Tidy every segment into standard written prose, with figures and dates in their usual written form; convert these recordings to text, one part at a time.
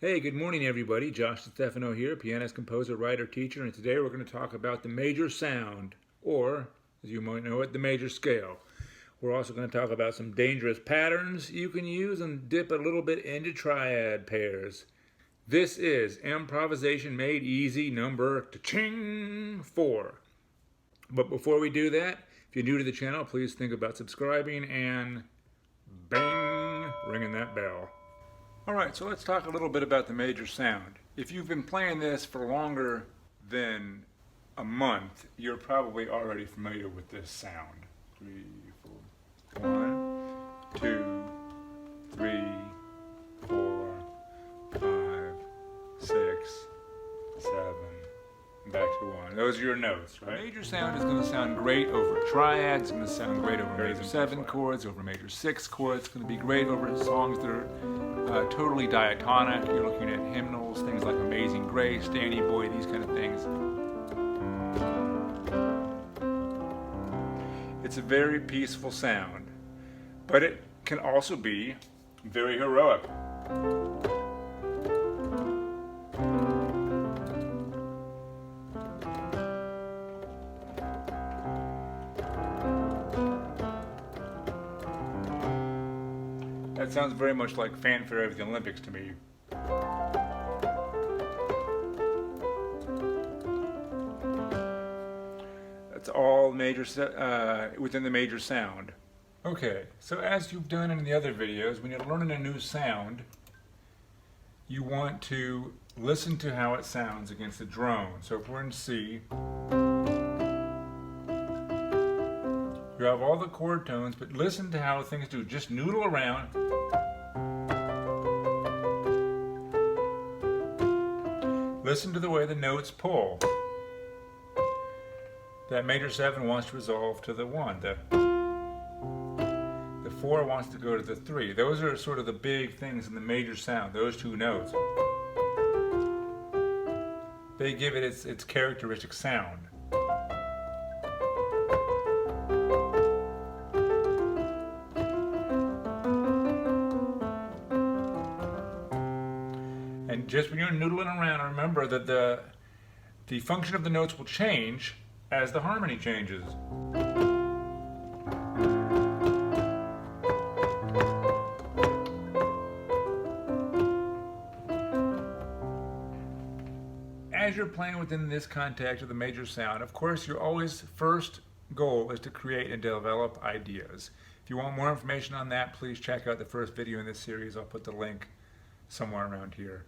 Hey, good morning everybody. Josh Stefano here, pianist, composer, writer, teacher, and today we're going to talk about the major sound, or as you might know it, the major scale. We're also going to talk about some dangerous patterns you can use and dip a little bit into triad pairs. This is Improvisation Made Easy number 4. But before we do that, if you're new to the channel, please think about subscribing and bang, ringing that bell. Alright, so let's talk a little bit about the major sound. If you've been playing this for longer than a month, you're probably already familiar with this sound. 3, 4. 1, 2, 3, 4, 5, 6, 7, back to 1. Those are your notes, right? Major sound is going to sound great over triads, it's going to sound great over major 7 chords, over major 6 chords. It's going to be great over songs that are totally diatonic. You're looking at hymnals, things like Amazing Grace, Danny Boy, these kind of things. It's a very peaceful sound, but it can also be very heroic. That sounds very much like Fanfare of the Olympics to me. That's all major within the major sound. Okay, so as you've done in the other videos, when you're learning a new sound, you want to listen to how it sounds against the drone. So if we're in C, you have all the chord tones, but listen to how things do. Just noodle around. Listen to the way the notes pull. That major 7 wants to resolve to the 1. The 4 wants to go to the 3. Those are sort of the big things in the major sound, those two notes. They give it its characteristic sound. And just when you're noodling around, remember that the function of the notes will change as the harmony changes. As you're playing within this context of the major sound, of course, your always first goal is to create and develop ideas. If you want more information on that, please check out the first video in this series. I'll put the link somewhere around here.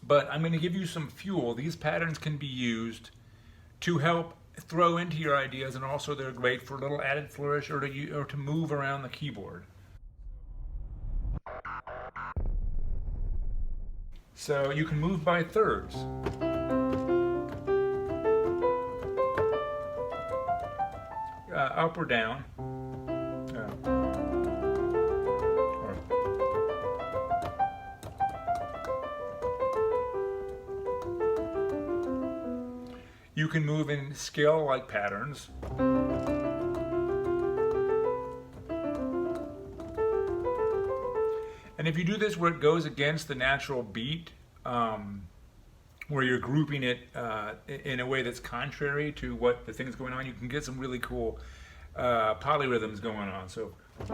But I'm going to give you some fuel. These patterns can be used to help throw into your ideas, and also they're great for a little added flourish or to move around the keyboard. So you can move by thirds. Up or down. You can move in scale-like patterns. And if you do this where it goes against the natural beat, where you're grouping it in a way that's contrary to what the thing's going on, you can get some really cool polyrhythms going on. So 2,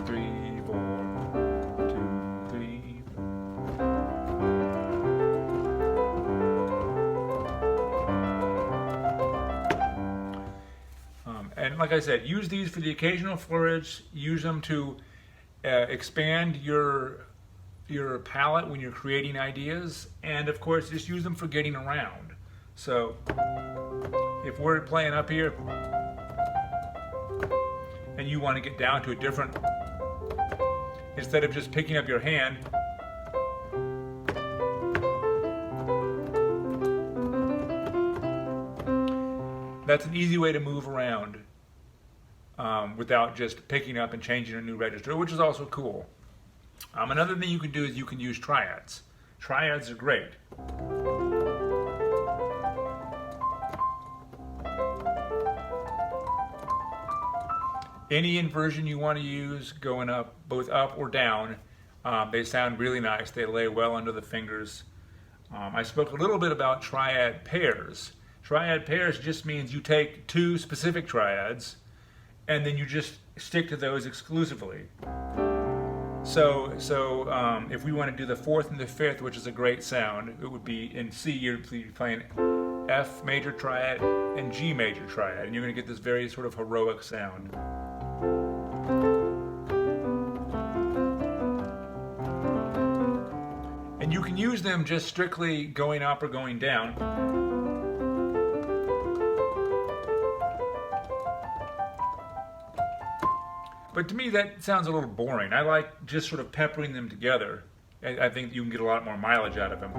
3, 4, 2, 3, 4. And like I said, use these for the occasional flourish. Use them to expand your palette when you're creating ideas, and of course just use them for getting around. So if we're playing up here and you want to get down to a different, instead of just picking up your hand, that's an easy way to move around without just picking up and changing a new register, which is also cool. Another thing you can do is you can use triads. Triads are great. Any inversion you want to use, going up, both up or down, They sound really nice. They lay well under the fingers. I spoke a little bit about triad pairs. Triad pairs just means you take two specific triads and then you just stick to those exclusively. So if we want to do the fourth and the fifth, which is a great sound, it would be in C, you'd be playing F major triad and G major triad, and you're going to get this very sort of heroic sound. And you can use them just strictly going up or going down. But to me that sounds a little boring. I like just sort of peppering them together. I think you can get a lot more mileage out of them.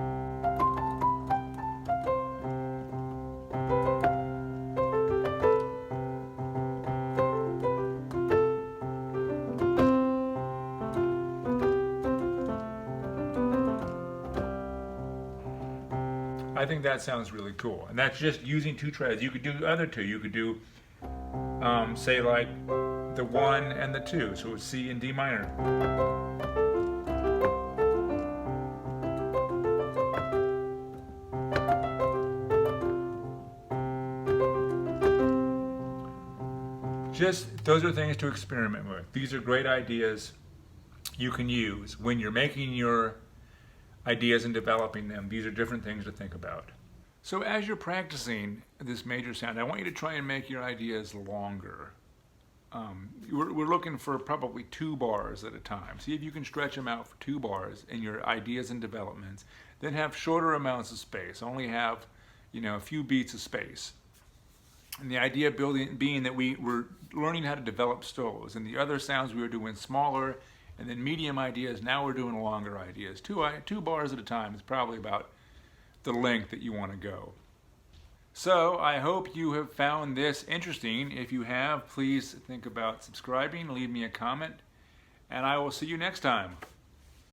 I think that sounds really cool. And that's just using two triads. You could do the other two. You could do, say, like the 1 and the 2. So it's C and D minor. Just, those are things to experiment with. These are great ideas you can use when you're making your ideas and developing them. These are different things to think about. So as you're practicing this major sound, I want you to try and make your ideas longer. We're looking for probably 2 bars at a time. See if you can stretch them out for 2 bars in your ideas and developments. Then have shorter amounts of space. Only have, a few beats of space. And the idea being that we were learning how to develop solos. And the other sounds we were doing smaller and then medium ideas. Now we're doing longer ideas. 2 bars at a time is probably about the length that you want to go. So I hope you have found this interesting. If you have, please think about subscribing, leave me a comment, and I will see you next time.